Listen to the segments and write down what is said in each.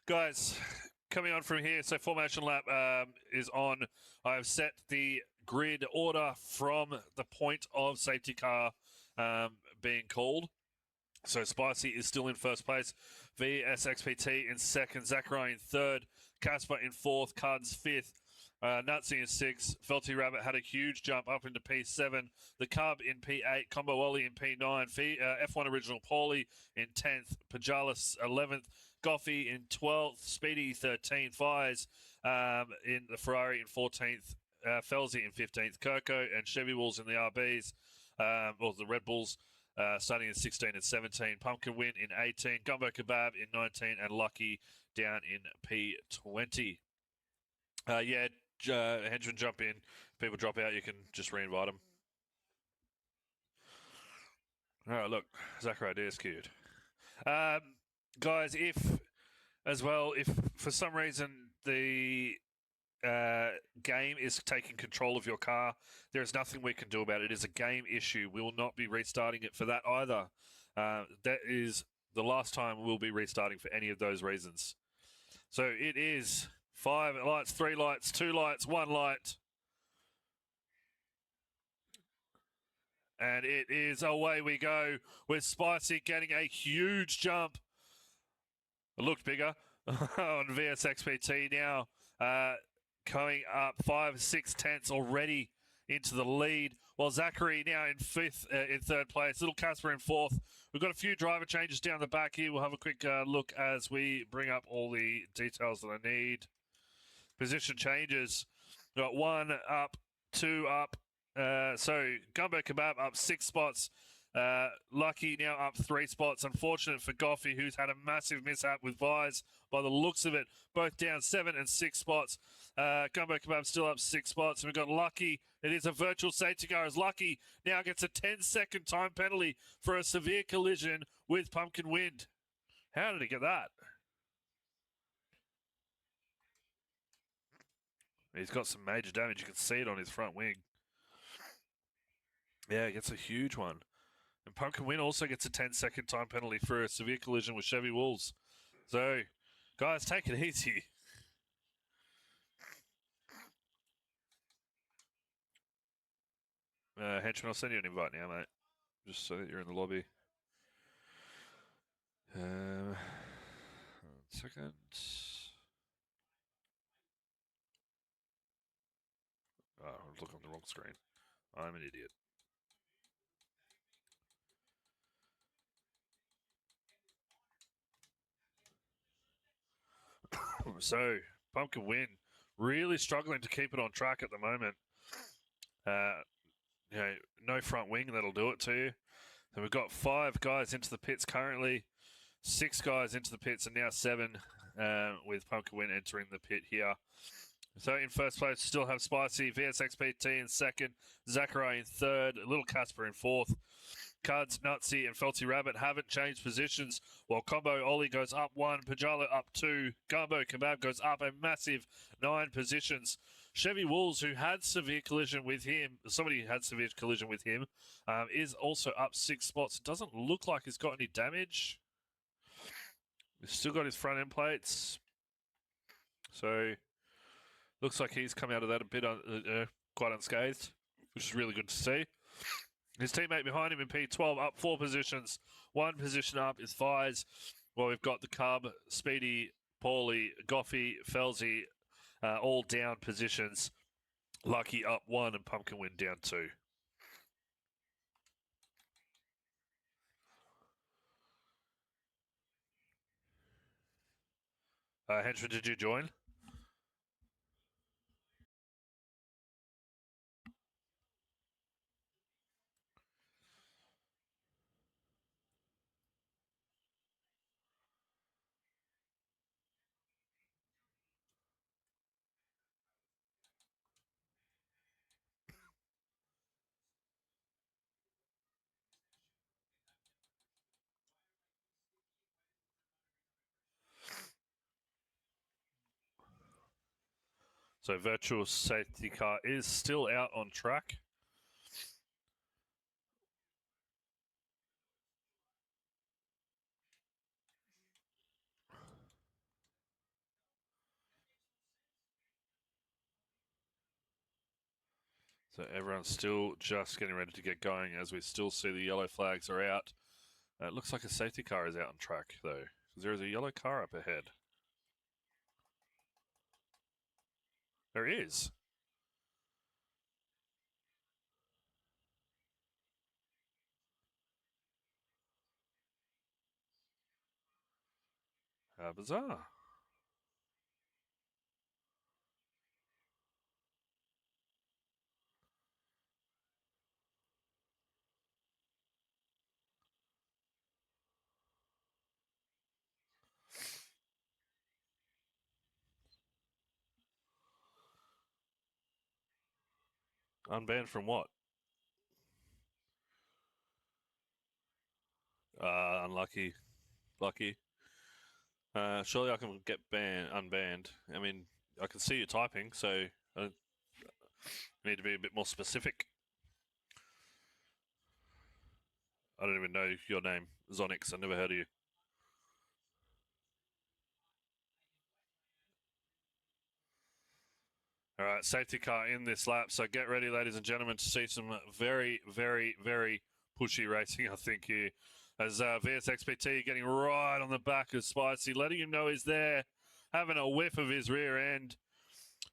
Guys, coming on from here, so formation lap is on. I've set the grid order from the point of safety car being called. So Spicy is still in first place, VSXPT in second, Zachary in third, Casper in fourth, Cards fifth, Nazi in sixth, Felty Rabbit had a huge jump up into P7, the Cub in P8, Combo Wally in P9, F1 Original Paulie in 10th, Pajalis 11th, Goffy in 12th, Speedy 13th, Fires in the Ferrari in 14th, Felzy in 15th, Kirko and Chevy Wolves in the RBs, or the Red Bulls. Starting in 16 and 17. Pumpkin Win in 18. Gumbo Kebab in 19. And Lucky down in P20. Henchman jump in. People drop out, you can just re-invite them. All right, look, Zachary is cute. Guys, if for some reason the game is taking control of your car, there is nothing we can do about it. It is a game issue. We will not be restarting it for that either. That is the last time we'll be restarting for any of those reasons. So it is 5 lights, 3 lights, 2 lights, 1 light. And it is away we go with Spicy getting a huge jump. It looked bigger on VSXPT now. Going up 5-6 tenths already into the lead, while Zachary now in third place. Little Casper in fourth. We've got a few driver changes down the back here. We'll have a quick look as we bring up all the details that I need. Position changes. We've got 1 up, 2 up. So Gumbo Kebab up 6 spots. Lucky now up 3 spots. Unfortunate for Goffy, who's had a massive mishap with Vise by the looks of it. Both down 7 and 6 spots. Gumbo Kebab still up 6 spots. And we've got Lucky. It is a virtual safety car as Lucky now gets a 10-second time penalty for a severe collision with Pumpkin Wind. How did he get that? He's got some major damage. You can see it on his front wing. Yeah, he gets a huge one. And Pumpkin Win also gets a 10-second time penalty for a severe collision with Chevy Wolves. So, guys, take it easy. Henchman, I'll send you an invite now, mate. Just so that you're in the lobby. 1 second. Oh, I was looking on the wrong screen. I'm an idiot. So, Pumpkin Win really struggling to keep it on track at the moment. No front wing that'll do it to you. So we've got 5 guys into the pits currently, 6 guys into the pits, and now 7 with Pumpkin Win entering the pit here. So in first place, still have Spicy, VSXPT in second, Zachary in third, Little Casper in fourth. Cards, Nutsy, and Felty Rabbit haven't changed positions, while Combo Ollie goes up 1, Pajala up 2, Gumbo Kebab goes up a massive 9 positions. Chevy Wolves, who had severe collision with him, somebody had severe collision with him, is also up 6 spots. It doesn't look like he's got any damage. He's still got his front end plates. So, looks like he's come out of that a bit quite unscathed, which is really good to see. His teammate behind him in P12 up 4 positions. 1 position up is Fires. Well, we've got the Cub, Speedy, Paulie, Goffy, Felzy, all down positions. Lucky up 1 and Pumpkin Win down 2. Henchman, did you join? So virtual safety car is still out on track. So everyone's still just getting ready to get going as we still see the yellow flags are out. It looks like a safety car is out on track, though. There is a yellow car up ahead. There is. How bizarre. Unbanned from what? Unlucky. Lucky. Surely I can get unbanned. I mean, I can see you typing, so I need to be a bit more specific. I don't even know your name, Zonix. I never heard of you. All right, safety car in this lap. So get ready, ladies and gentlemen, to see some very, very, very pushy racing, I think, here. As VSXPT getting right on the back of Spicy, letting him know he's there, having a whiff of his rear end.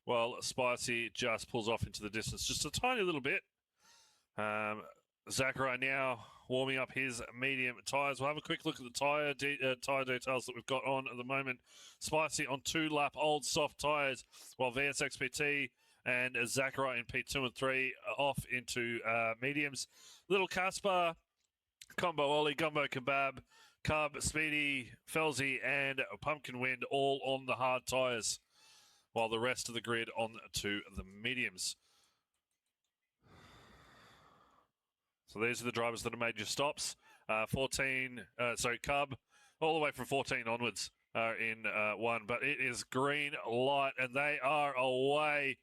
Well, Spicy just pulls off into the distance just a tiny little bit. Zachary now warming up his medium tyres. We'll have a quick look at the tyre details that we've got on at the moment. Spicy on 2-lap old soft tyres, while VSXPT and Zachary in P2 and 3 off into mediums. Little Casper, Combo Ollie, Gumbo Kebab, Cub, Speedy, Felzy, and Pumpkin Wind all on the hard tyres, while the rest of the grid on to the mediums. So these are the drivers that have made your stops. 14, Cub, all the way from 14 onwards are in one. But it is green light, and they are away.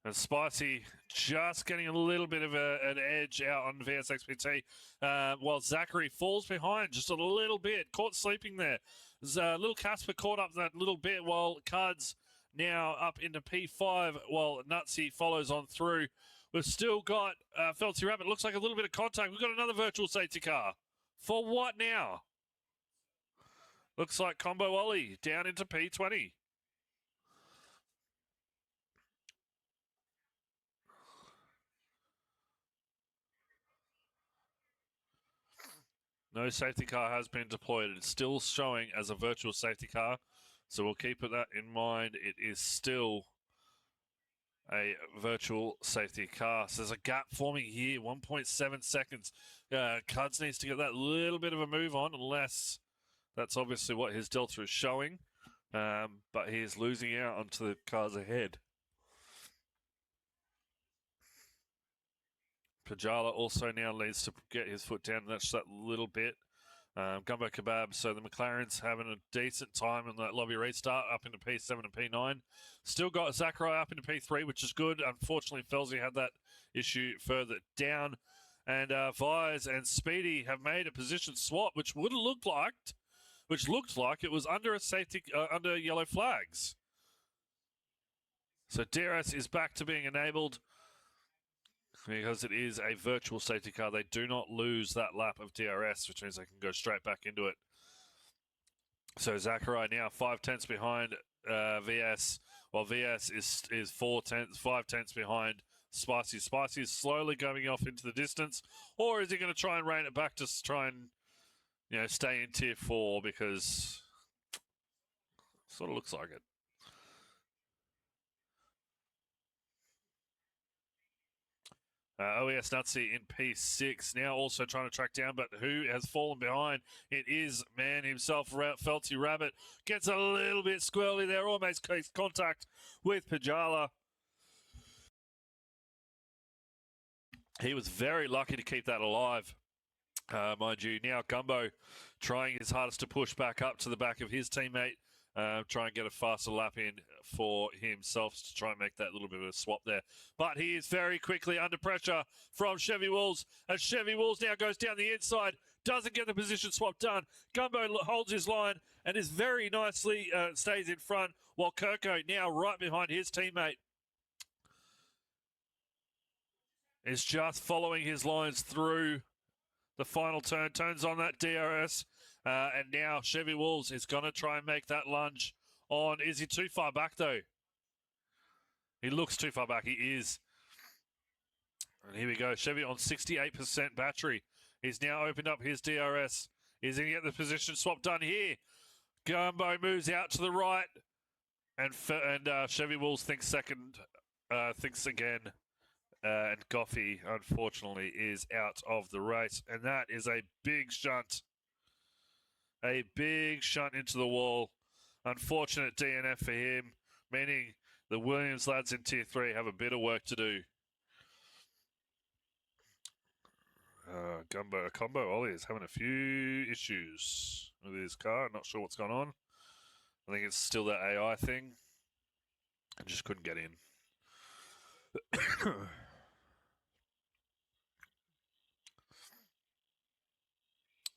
And Spicy just getting a little bit of an edge out on VSXPT, while Zachary falls behind just a little bit, caught sleeping there. Little Casper caught up that little bit, while Cuds now up into P5 while Nutsy follows on through. We've still got Felty Rabbit. Looks like a little bit of contact. We've got another virtual safety car. For what now? Looks like Combo Ollie down into P20. No safety car has been deployed. It's still showing as a virtual safety car. So we'll keep that in mind. It is still a virtual safety car. So there's a gap forming here, 1.7 seconds. Cuds needs to get that little bit of a move on, unless that's obviously what his delta is showing. But he is losing out onto the cars ahead. Pajala also now needs to get his foot down. That's that little bit. Gumbo Kebab. So the McLaren's having a decent time in that lobby restart up into P7 and P9. Still got Zachary up into P3, which is good. Unfortunately, Felzy had that issue further down. And Vise and Speedy have made a position swap, which looked like it was under a safety under yellow flags. So DRS is back to being enabled, because it is a virtual safety car. They do not lose that lap of DRS, which means they can go straight back into it. So Zachary now 5 tenths behind VS, while VS is 5 tenths behind Spicy. Spicy is slowly going off into the distance, or is he going to try and rein it back to try and stay in tier 4, because sort of looks like it. OES Nutsy in P6, now also trying to track down, but who has fallen behind? It is man himself, Felty Rabbit. Gets a little bit squirrely there, almost makes contact with Pajala. He was very lucky to keep that alive, mind you. Now Gumbo trying his hardest to push back up to the back of his teammate. Try and get a faster lap in for himself to try and make that little bit of a swap there. But he is very quickly under pressure from Chevy Wolves, as Chevy Wolves now goes down the inside, doesn't get the position swap done. Gumbo holds his line and is very nicely stays in front, while Kirko now right behind his teammate is just following his lines through the final turn, turns on that DRS, and now Chevy Wolves is going to try and make that lunge on. Is he too far back, though? He looks too far back. He is. And here we go. Chevy on 68% battery. He's now opened up his DRS. Is he going to get the position swap done here? Gumbo moves out to the right. And Chevy Wolves thinks again. And Goffey, unfortunately, is out of the race. And that is a big shunt. A big shunt into the wall. Unfortunate DNF for him, meaning the Williams lads in Tier 3 have a bit of work to do. Combo Ollie is having a few issues with his car. Not sure what's going on. I think it's still that AI thing. I just couldn't get in.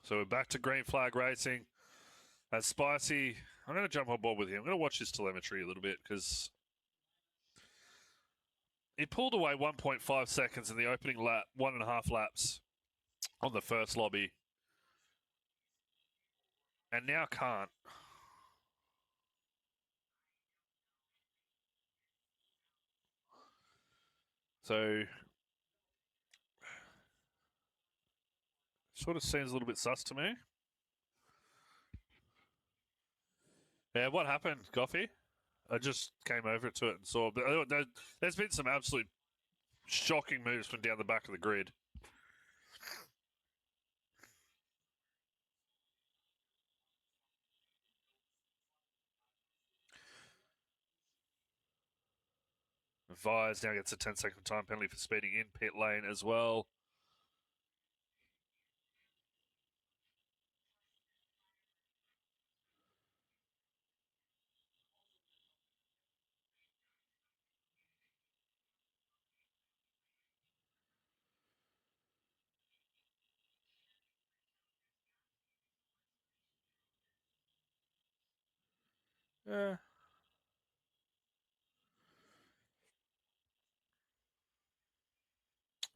So we're back to green flag racing. As Spicy, I'm going to jump on board with him. I'm going to watch his telemetry a little bit because he pulled away 1.5 seconds in the opening lap, 1.5 laps on the first lobby. And now can't. So, sort of seems a little bit sus to me. Yeah, what happened, Goffey? I just came over to it and saw. But there's been some absolute shocking moves from down the back of the grid. Vires now gets a 10-second time penalty for speeding in pit lane as well. Yeah.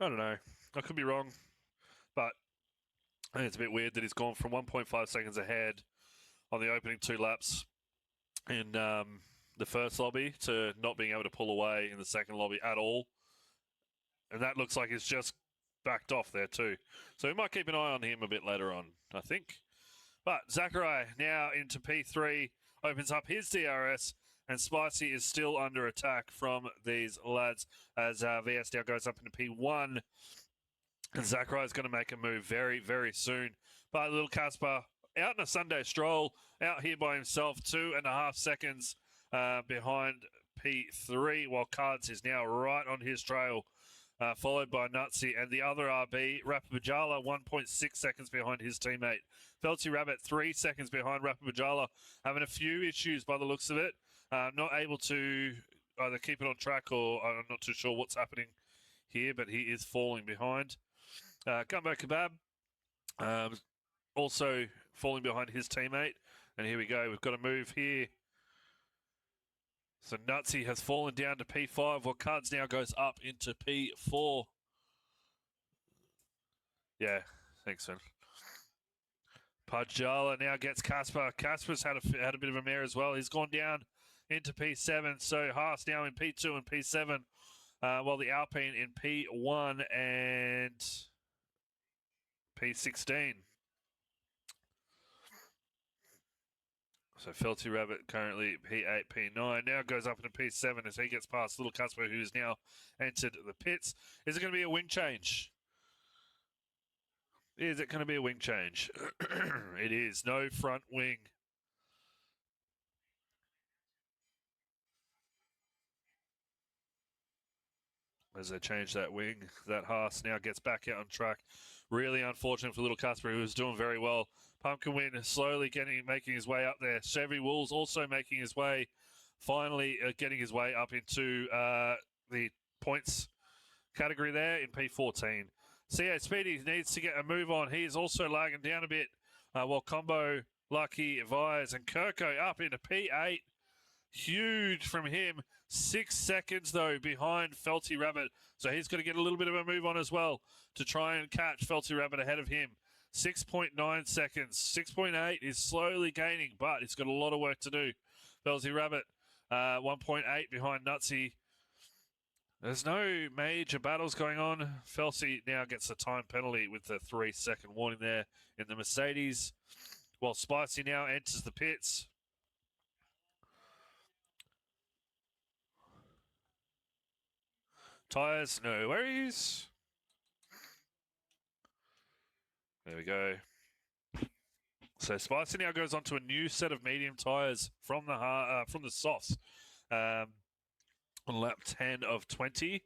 I don't know. I could be wrong, but I think it's a bit weird that he's gone from 1.5 seconds ahead on the opening 2 laps in the first lobby to not being able to pull away in the second lobby at all. And that looks like he's just backed off there too. So we might keep an eye on him a bit later on, I think. But Zachary now into P3, opens up his DRS, and Spicy is still under attack from these lads as VS now goes up into P1. And Zachary is going to make a move very, very soon. But little Casper out in a Sunday stroll, out here by himself, 2.5 seconds behind P3, while Cards is now right on his trail. Followed by Nutsy and the other RB, Rapapajala, 1.6 seconds behind his teammate. Felty Rabbit, 3 seconds behind Rapapajala, having a few issues by the looks of it. Not able to either keep it on track or I'm not too sure what's happening here, but he is falling behind. Gumbo Kebab, also falling behind his teammate. And here we go, we've got a move here. So Nutsy has fallen down to P5, while Cards now goes up into P4. Yeah, thanks, man. Pajala now gets Casper. Casper's had a bit of a mare as well. He's gone down into P7. So Haas now in P2 and P7, while the Alpine in P1 and P16. So Felty Rabbit currently P8, P9. Now goes up into P7 as he gets past Little Casper, who's now entered the pits. Is it going to be a wing change? Is it going to be a wing change? It is. No front wing. As they change that wing, that Haas now gets back out on track. Really unfortunate for Little Casper, who was doing very well. Pumpkin Win slowly making his way up there. Chevy Wolves also making his way, finally getting his way up into the points category there in P14. CA Speedy needs to get a move on. He is also lagging down a bit. While Combo, Lucky, Vires, and Kirko up into P8. Huge from him. 6 seconds, though, behind Felty Rabbit. So he's got to get a little bit of a move on as well to try and catch Felty Rabbit ahead of him. 6.9 seconds. 6.8 is slowly gaining, but he's got a lot of work to do. Felty Rabbit, 1.8 behind Nutsy. There's no major battles going on. Felty now gets a time penalty with the 3-second warning there in the Mercedes. While Spicy now enters the pits. Tyres, no worries. There we go. So Spicy now goes on to a new set of medium tyres from the softs on lap 10 of 20.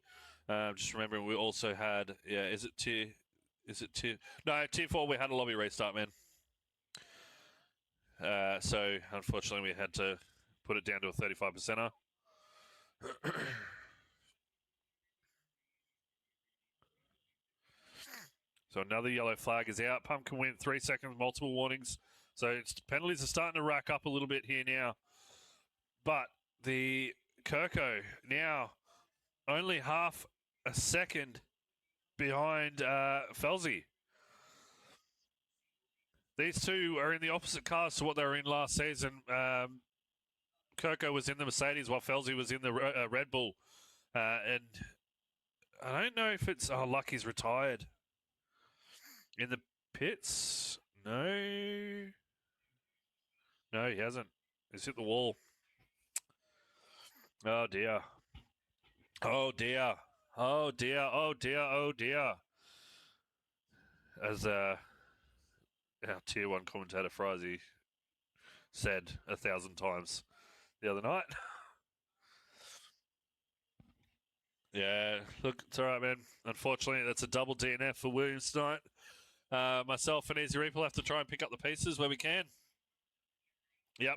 Just remembering we also had, tier 4 we had a lobby restart, man. So unfortunately we had to put it down to a 35%er. So another yellow flag is out. Pumpkin win 3 seconds, multiple warnings. So penalties are starting to rack up a little bit here now. But the Kirko now only half a second behind Felzy. These two are in the opposite cars to what they were in last season. Kirko was in the Mercedes while Felzy was in the Red Bull. And I don't know if it's... Oh, Lucky's retired. In the pits? No. No, he hasn't. He's hit the wall. Oh, dear. Oh, dear. Oh, dear. Oh, dear. Oh, dear. As our Tier 1 commentator, Frizy, said 1,000 times the other night. Yeah, look, it's all right, man. Unfortunately, that's a double DNF for Williams tonight. Myself and Easy Reap will have to try and pick up the pieces where we can. Yep.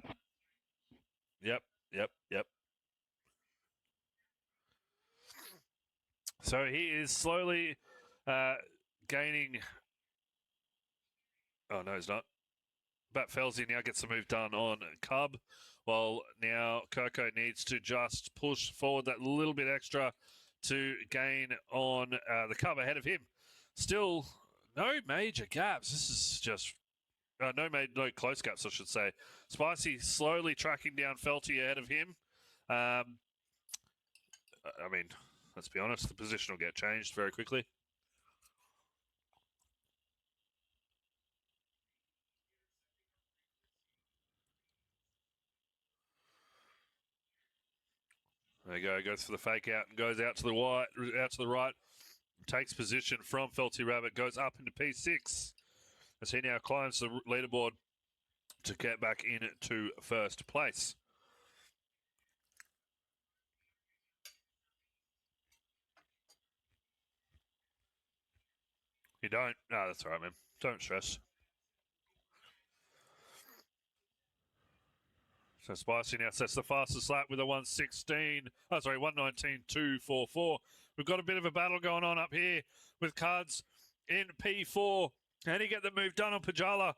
So he is slowly gaining... Oh, no, he's not. But Felzy now gets the move done on Cub, while now Kirko needs to just push forward that little bit extra to gain on the Cub ahead of him. Still, no major gaps. This is just... no close gaps, I should say. Spicy slowly tracking down Felty ahead of him. I mean, let's be honest, the position will get changed very quickly. There you go, goes for the fake out and goes out to the right, takes position from Felty Rabbit, goes up into P6 as he now climbs the leaderboard to get back into first place. You don't? No, that's all right, man. Don't stress. So Spicy now sets the fastest lap with a 119.244. We've got a bit of a battle going on up here with Cards in P4. Can he get the move done on Pajala?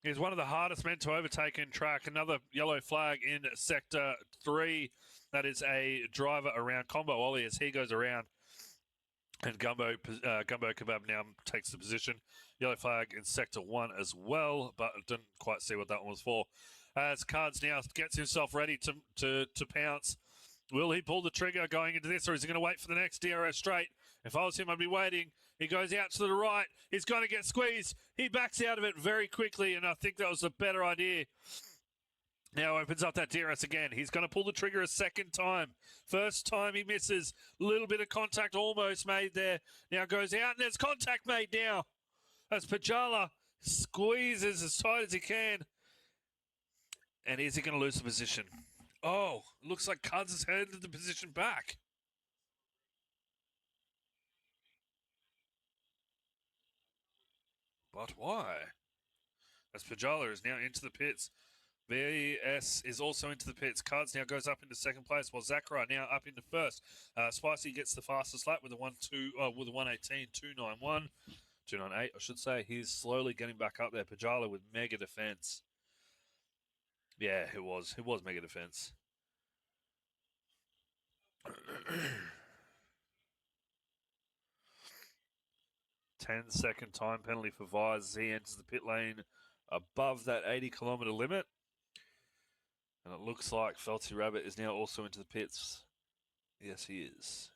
He's one of the hardest men to overtake in track. Another yellow flag in Sector 3. That is a driver around Combo Ollie as he goes around. And Gumbo Kebab now takes the position. Yellow flag in Sector 1 as well, but I didn't quite see what that one was for. As Cards now gets himself ready to pounce. Will he pull the trigger going into this, or is he going to wait for the next DRS straight? If I was him, I'd be waiting. He goes out to the right. He's going to get squeezed. He backs out of it very quickly, and I think that was a better idea. Now opens up that DRS again. He's going to pull the trigger a second time. First time he misses. Little bit of contact almost made there. Now goes out, and there's contact made now. As Pajala squeezes as tight as he can. And is he going to lose the position? Oh, looks like Cuz has handed the position back. But why? As Pajala is now into the pits. VS is also into the pits. Cards now goes up into second place, while Zachary now up into first. Spicy gets the fastest lap with a 1:18.291, 2:98, I should say. He's slowly getting back up there. Pajala with mega defense. Yeah, it was mega defense. 10-second time penalty for Vise. He enters the pit lane above that 80-kilometre limit. And it looks like Felty Rabbit is now also into the pits. Yes, he is.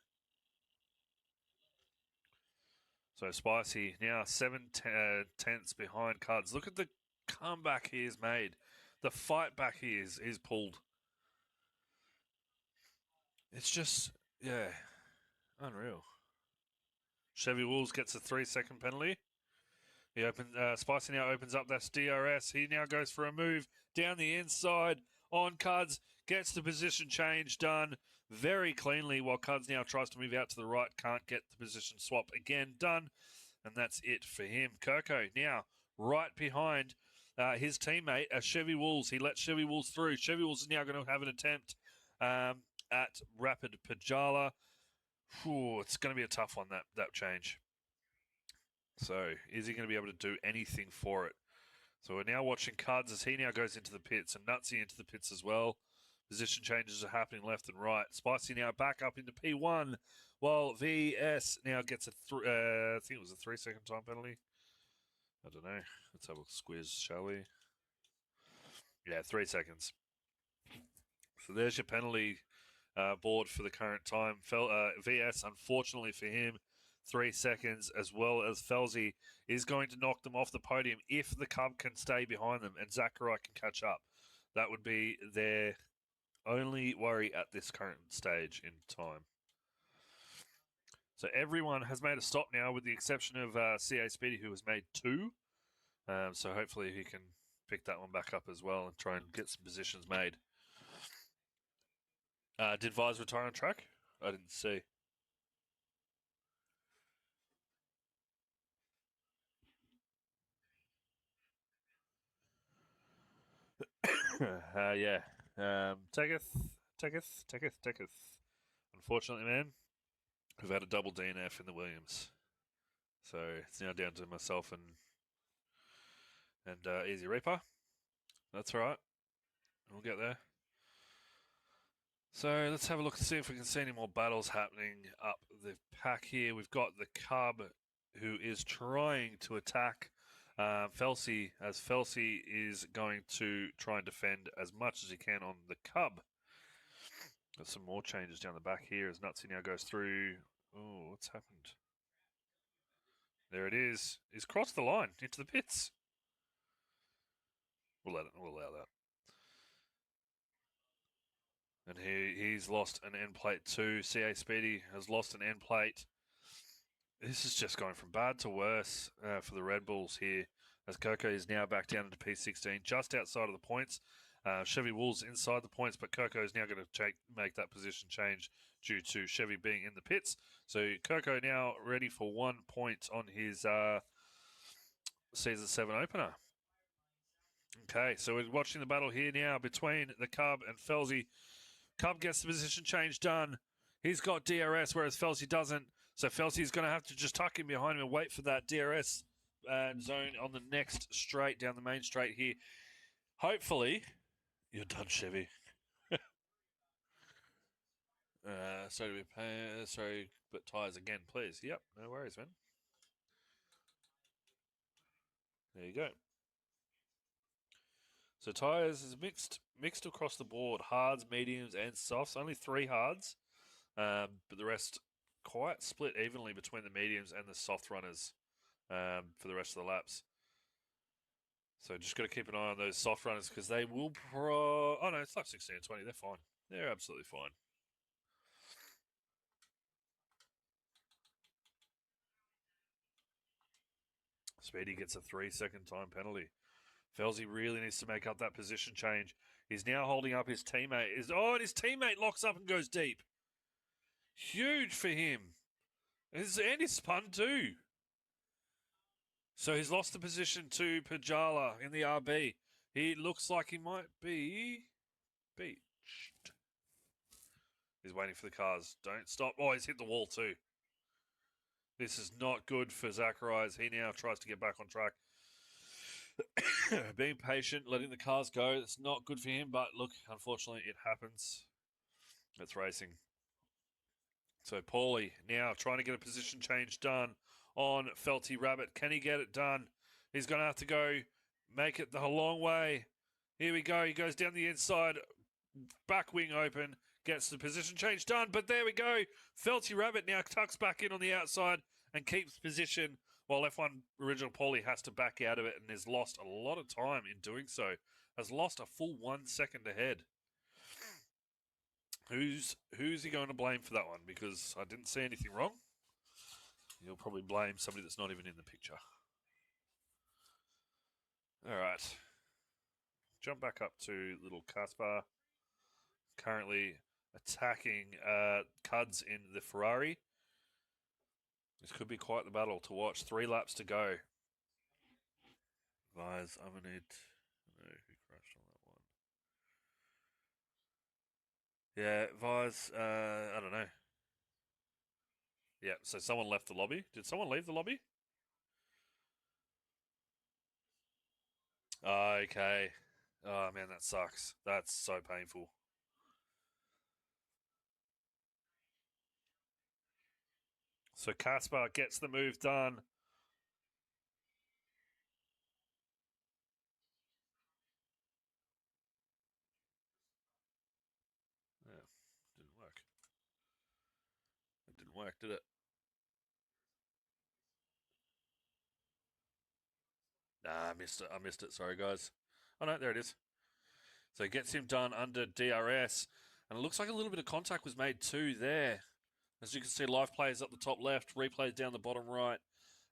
So Spicy now 7/10 behind Cards. Look at the comeback he has made. The fight back he is pulled. It's just, yeah, unreal. Chevy Wolves gets a 3-second penalty. Spicy now opens up that DRS. He now goes for a move down the inside on Cards. Gets the position change done very cleanly, while Cards now tries to move out to the right. Can't get the position swap again done. And that's it for him. Coco now right behind his teammate, Chevy Wolves. He lets Chevy Wolves through. Chevy Wolves is now going to have an attempt at Rapid Pajala. It's going to be a tough one, that change. So is he going to be able to do anything for it? So we're now watching Cards as he now goes into the pits, and Nutsy into the pits as well. Position changes are happening left and right. Spicy now back up into P1, while VS now gets I think it was a 3-second time penalty. I don't know. Let's have a squiz, shall we? Yeah, 3 seconds. So there's your penalty board for the current time. VS, unfortunately for him, 3 seconds, as well as Felzy is going to knock them off the podium if the Cub can stay behind them and Zachary can catch up. That would be their only worry at this current stage in time. So everyone has made a stop now, with the exception of CA Speedy, who has made 2. So hopefully he can pick that one back up as well and try and get some positions made. Did Vise retire on track? I didn't see. Yeah. Taketh. Unfortunately, man, we've had a double DNF in the Williams. So it's now down to myself and Easy Reaper. That's all right. We'll get there. So let's have a look and see if we can see any more battles happening up the pack here. We've got the Cub, who is trying to attack Felcy, as Felcy is going to try and defend as much as he can on the Cub. Got some more changes down the back here as Nutsy now goes through. Oh, what's happened? There it is. He's crossed the line into the pits. We'll allow that. And he's lost an end plate too. CA Speedy has lost an end plate. This is just going from bad to worse for the Red Bulls here, as Coco is now back down into P16, just outside of the points. Chevy Wolves inside the points, but Coco is now going to make that position change due to Chevy being in the pits. So Coco now ready for 1 point on his Season 7 opener. Okay, so we're watching the battle here now between the Cub and Felzy. Cub gets the position change done. He's got DRS, whereas Felzy doesn't. So Felsy's going to have to just tuck in behind him and wait for that DRS zone on the next straight, down the main straight here. Hopefully, you're done, Chevy. So do we pay? Sorry, but tyres again, please. Yep, no worries, man. There you go. So tyres is mixed across the board. Hards, mediums, and softs. Only 3 hards, but the rest quite split evenly between the mediums and the soft runners for the rest of the laps. So just got to keep an eye on those soft runners, because they will oh no, it's like 16 and 20. They're fine. They're absolutely fine. Speedy gets a 3-second time penalty. Felzy really needs to make up that position change. He's now holding up his teammate. And his teammate locks up and goes deep. Huge for him. And he's spun too. So he's lost the position to Pajala in the RB. He looks like he might be beached. He's waiting for the cars. Don't stop. Oh, he's hit the wall too. This is not good for Zacharias. He now tries to get back on track. Being patient, letting the cars go. It's not good for him, but look, unfortunately, it happens. It's racing. So Paulie now trying to get a position change done on Felty Rabbit. Can he get it done? He's going to have to go make it the long way. Here we go. He goes down the inside, back wing open, gets the position change done. But there we go. Felty Rabbit now tucks back in on the outside and keeps position, while F1 Original Paulie has to back out of it and has lost a lot of time in doing so. Has lost a full 1 second ahead. Who's he going to blame for that one? Because I didn't see anything wrong. You'll probably blame somebody that's not even in the picture. All right. Jump back up to little Caspar. Currently attacking Cuds in the Ferrari. This could be quite the battle to watch. 3 laps to go. Guys, I'm going to need... I don't know who crashed on that one. Yeah, Vise, I don't know. Yeah, so someone left the lobby. Did someone leave the lobby? Okay. Oh, man, that sucks. That's so painful. So Caspar gets the move done. Yeah, didn't work. It didn't work, did it? Nah, I missed it. Sorry, guys. Oh, no, there it is. So he gets him done under DRS. And it looks like a little bit of contact was made too there. As you can see, live plays up the top left, replays down the bottom right.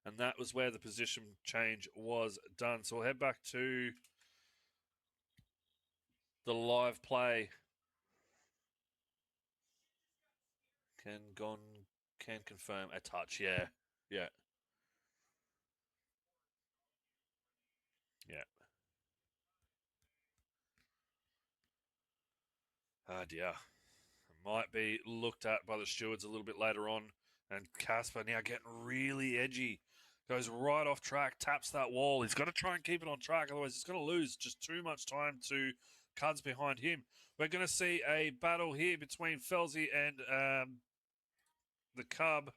And that was where the position change was done. So we'll head back to the live play. Can confirm a touch. Yeah. Yeah. Yeah. Oh, dear. Might be looked at by the stewards a little bit later on. And Casper now getting really edgy. Goes right off track, taps that wall. He's got to try and keep it on track, otherwise he's going to lose just too much time to Cuds behind him. We're going to see a battle here between Felzy and the Cub.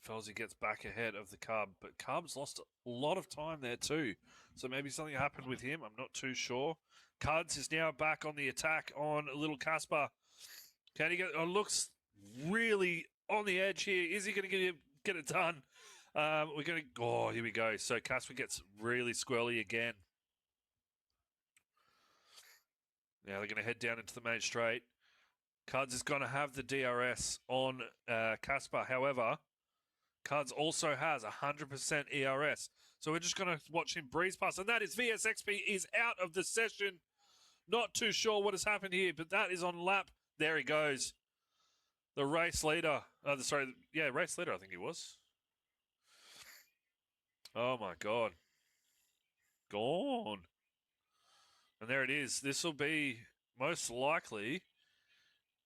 Felzy gets back ahead of the Cub, but Cub's lost a lot of time there too. So maybe something happened with him. I'm not too sure. Cuds is now back on the attack on little Casper. Can he get? Oh, looks really on the edge here. Is he going to get it done? We're going to. Oh, here we go. So Casper gets really squirrely again. Now they're going to head down into the main straight. Cuds is going to have the DRS on Casper. However, Cuds also has 100% ERS. So we're just going to watch him breeze past. And that is VSXP is out of the session. Not too sure what has happened here, but that is on lap. There he goes. The race leader. Race leader, I think he was. Oh, my God. Gone. And there it is. This will be most likely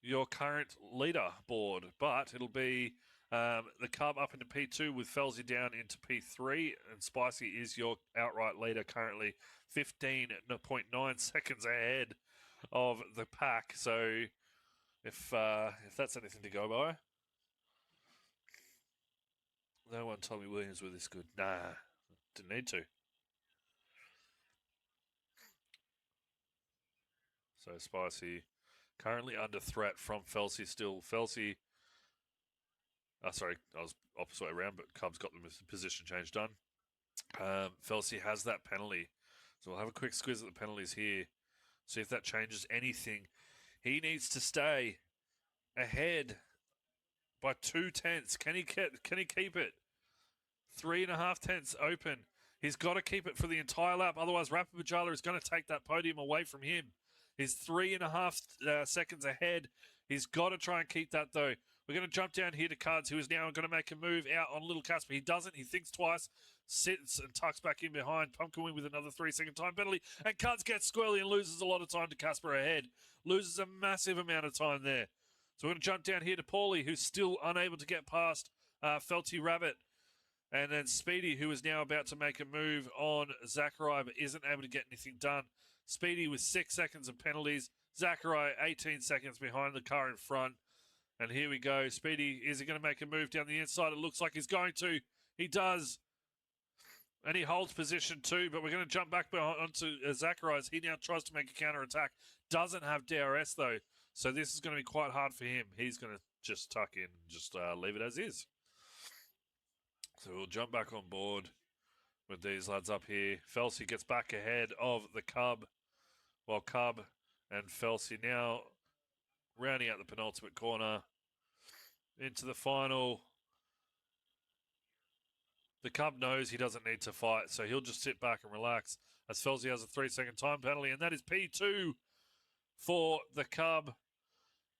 your current leader board, but it'll be the Cub up into P2 with Felzy down into P3, and Spicy is your outright leader currently, 15.9 seconds ahead of the pack. So if that's anything to go by, no one told me Williams were this good. Nah, didn't need to. So Spicy currently under threat from Felcy still. Felcy. Sorry, I was opposite way around, but Cubs got the position change done. Felcy has that penalty. So we'll have a quick squeeze at the penalties here. See if that changes anything. He needs to stay ahead by 2/10. Can he keep it? 3.5 tenths open. He's got to keep it for the entire lap. Otherwise, Rapapajala is going to take that podium away from him. He's 3.5 seconds ahead. He's got to try and keep that, though. We're going to jump down here to Cards, who is now going to make a move out on Little Casper. He doesn't. He thinks twice, sits and tucks back in behind. Pumpkin Wing with another 3-second time penalty. And Cards gets squirrely and loses a lot of time to Casper ahead. Loses a massive amount of time there. So we're going to jump down here to Paulie, who's still unable to get past Felty Rabbit. And then Speedy, who is now about to make a move on Zachariah, but isn't able to get anything done. Speedy with 6 seconds of penalties. Zachariah 18 seconds behind the car in front. And here we go. Speedy, is he going to make a move down the inside? It looks like he's going to. He does. And he holds position too, but we're going to jump back onto Zacharias. He now tries to make a counter attack. Doesn't have DRS though. So this is going to be quite hard for him. He's going to just tuck in and just leave it as is. So we'll jump back on board with these lads up here. Felsi gets back ahead of the Cub, while Cub and Felsi now rounding out the penultimate corner into the final. The Cub knows he doesn't need to fight, so he'll just sit back and relax as Felsi has a 3-second time penalty, and that is P2 for the Cub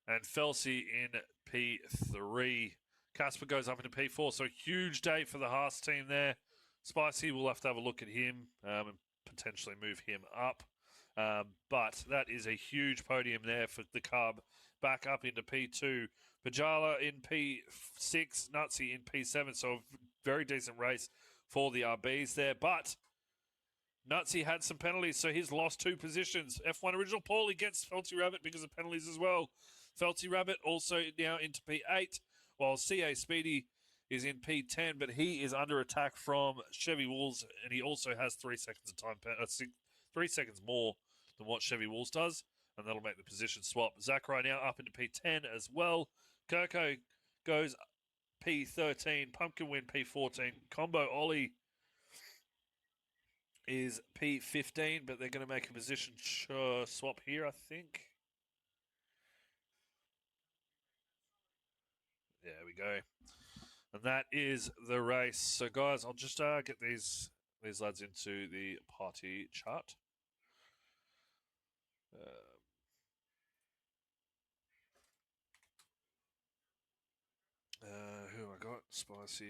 and Felsi in P3. Casper goes up into P4, so huge day for the Haas team there. Spicy, we'll have to have a look at him and potentially move him up. But that is a huge podium there for the Cub. Back up into P2. Pajala in P6, Nutsy in P7, so a very decent race for the RBs there. But Nutsy had some penalties, so he's lost 2 positions. F1 Original Paulie gets Felty Rabbit because of penalties as well. Felty Rabbit also now into P8, while CA Speedy is in P10, but he is under attack from Chevy Wolves, and he also has 3 seconds of time, 3 seconds more than what Chevy Wolves does, and that'll make the position swap. Zachary now up into P10 as well. Kirko goes P13, Pumpkin Win P14, Combo Ollie is P15, but they're going to make a position swap here, I think. There we go. And that is the race. So, guys, I'll just get these lads into the party chart. Who have I got? Spicy.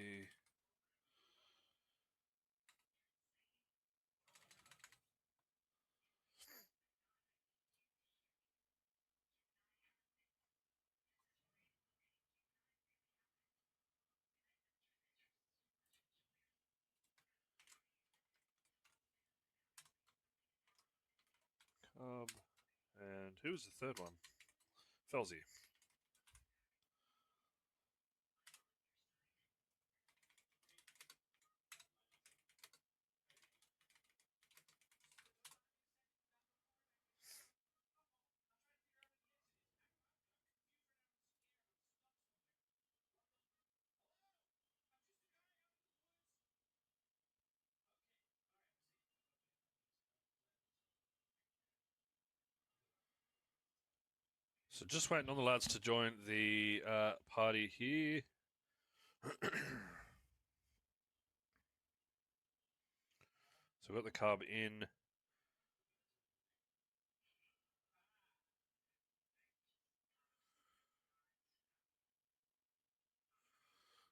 And who was the third one? Felzy. So just waiting on the lads to join the party here. So we've got the Cub in.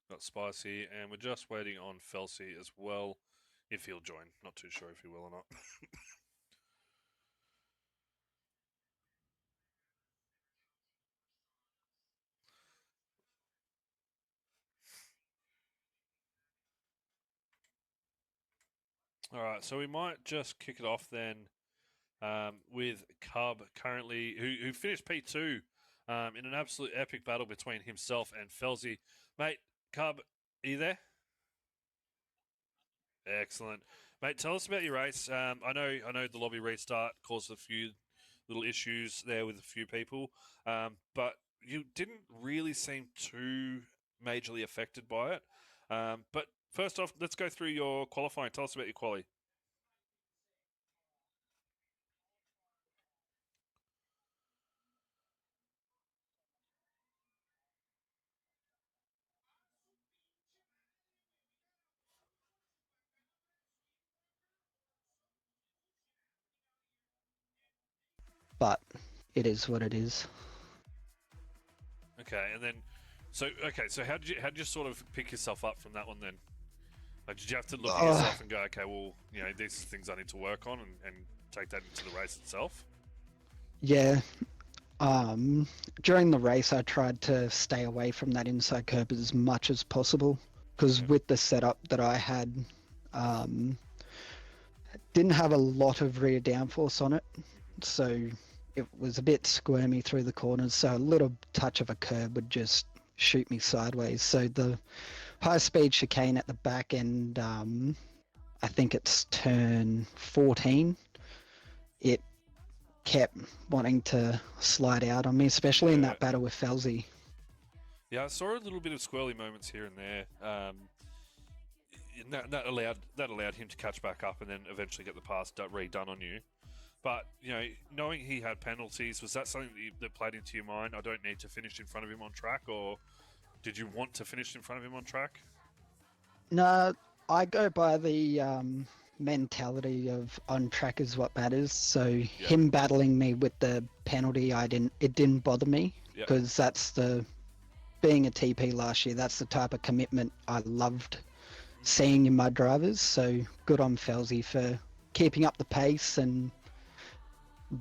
Got Spicy, and we're just waiting on Felsi as well, if he'll join. Not too sure if he will or not. All right, so we might just kick it off then with Cub currently, who finished P2 in an absolute epic battle between himself and Felsi. Mate, Cub, are you there? Excellent. Mate, tell us about your race. I know the lobby restart caused a few little issues there with a few people, but you didn't really seem too majorly affected by it. But first off, let's go through your qualifying. Tell us about your quali. But it is what it is. Okay, and then So so how did you sort of pick yourself up from that one then? Like, did you have to look at Oh, yourself and go, okay, well, these are things I need to work on and take that into the race itself? yeah. Um, During the race, I tried to stay away from that inside curb as much as possible because Yeah. with the setup that I had, um, didn't have a lot of rear downforce on it, so it was a bit squirmy through the corners. So a little touch of a curb would just shoot me sideways. So the high speed chicane at the back end, I think it's turn 14. It kept wanting to slide out on me, especially in Yeah. that battle with Felzy. Yeah, I saw a little bit of squirrely moments here and there. And that allowed him to catch back up and then eventually get the pass redone on you. But knowing he had penalties, was that something that played into your mind? I don't need to finish in front of him on track, or did you want to finish in front of him on track? No, I go by the mentality of on track is what matters. So Yep. him battling me with the penalty, it didn't bother me Yep. because that's the being a TP last year. That's the type of commitment I loved seeing in my drivers. So good on Felzy for keeping up the pace and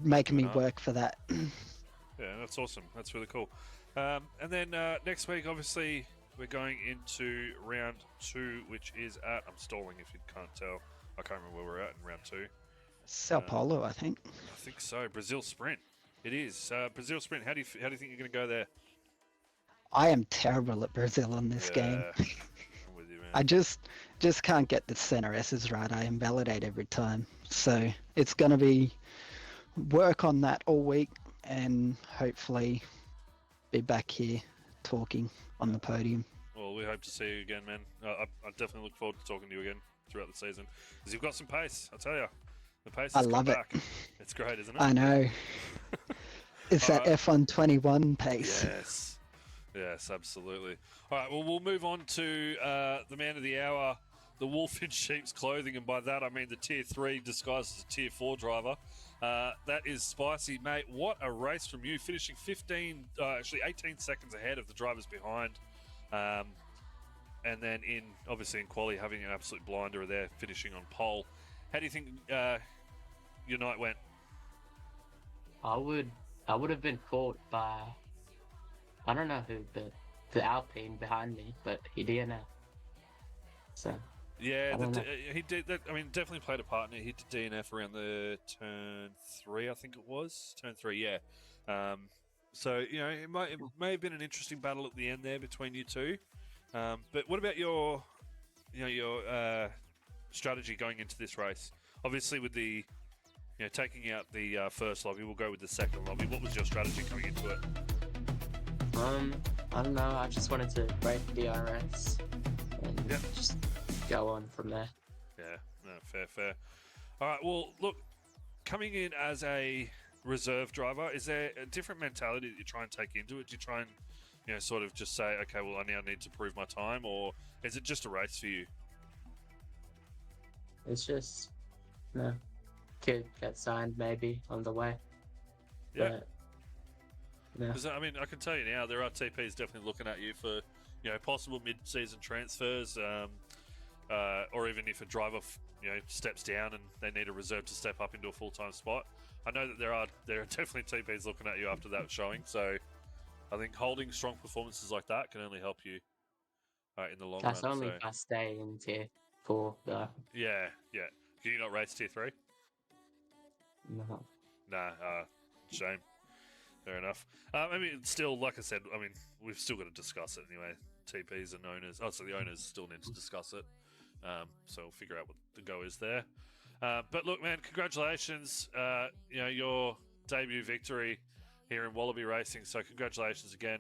making Good me enough. work for that. Yeah, that's awesome. That's really cool. And then next week, obviously, we're going into round 2, which is at. I'm stalling if you can't tell. I can't remember where we're at in round 2. Sao Paulo, I think. I think so. Brazil Sprint. It is Brazil Sprint. How do you think you're going to go there? I am terrible at Brazil on this game. Yeah, I'm with you, man. I just can't get the center S's right. I invalidate every time. So it's gonna be work on that all week and hopefully be back here talking on the podium. Well, we hope to see you again, man. I definitely look forward to talking to you again throughout the season because you've got some pace. I tell you, the pace I has come love it. back. It's great, isn't it? I know. It's All that right. F121 pace. Yes. Yes, absolutely. All right, well, we'll move on to the man of the hour, the wolf in sheep's clothing, and by that I mean the Tier 3 disguised as a Tier 4 driver. That is Spicy, mate. What a race from you, finishing 18 seconds ahead of the drivers behind. And then obviously in quali having an absolute blinder there, finishing on pole. How do you think your night went? I would have been caught by, I don't know who, the Alpine behind me, but he didn't. So Yeah, I don't know. he did. I mean, definitely played a part in it. He did DNF around the turn 3, I think it was. Turn 3, yeah. So it may have been an interesting battle at the end there between you two. But what about your strategy going into this race? Obviously, with the taking out the first lobby, we'll go with the second lobby. What was your strategy coming into it? I don't know. I just wanted to break DRS and just go on from there. Yeah, no, fair. All right, well, look, coming in as a reserve driver, is there a different mentality that you try and take into it? Do you try and sort of just say, okay, well, I now need to prove my time, or is it just a race for you? It's just, could get signed maybe on the way. Yeah. But, no. Because I mean, I can tell you now, there are TPs definitely looking at you for possible mid-season transfers, or even if a driver steps down and they need a reserve to step up into a full-time spot. I know that there are definitely TPs looking at you after that showing. So I think holding strong performances like that can only help you in the long That's run. only So if I stay in tier 4, though. yeah. Can you not race tier 3? No. Nah, shame. Fair enough. I mean, still, like I said, I mean, we've still got to discuss it anyway. TPs and owners. Oh, so the owners still need to discuss it. So we'll figure out what the go is there. But look, man, congratulations. Your debut victory here in Wallaby Racing. So congratulations again.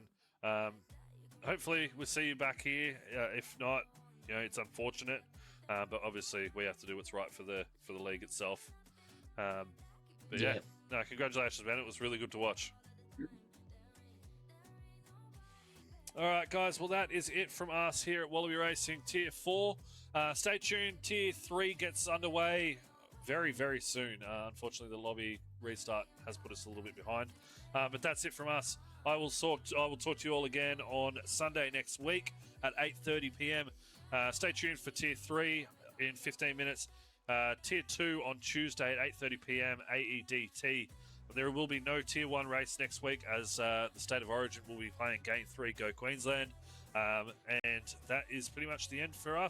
Hopefully we'll see you back here. If not, it's unfortunate. But obviously we have to do what's right for the league itself. But yeah, no, congratulations, man. It was really good to watch. All right, guys. Well, that is it from us here at Wallaby Racing Tier 4. Stay tuned. Tier 3 gets underway very, very soon. Unfortunately, the lobby restart has put us a little bit behind. But that's it from us. I will talk to you all again on Sunday next week at 8:30 p.m. Stay tuned for Tier 3 in 15 minutes. Tier 2 on Tuesday at 8:30 p.m. AEDT. There will be no Tier 1 race next week as the State of Origin will be playing Game 3 Go Queensland. And that is pretty much the end for us.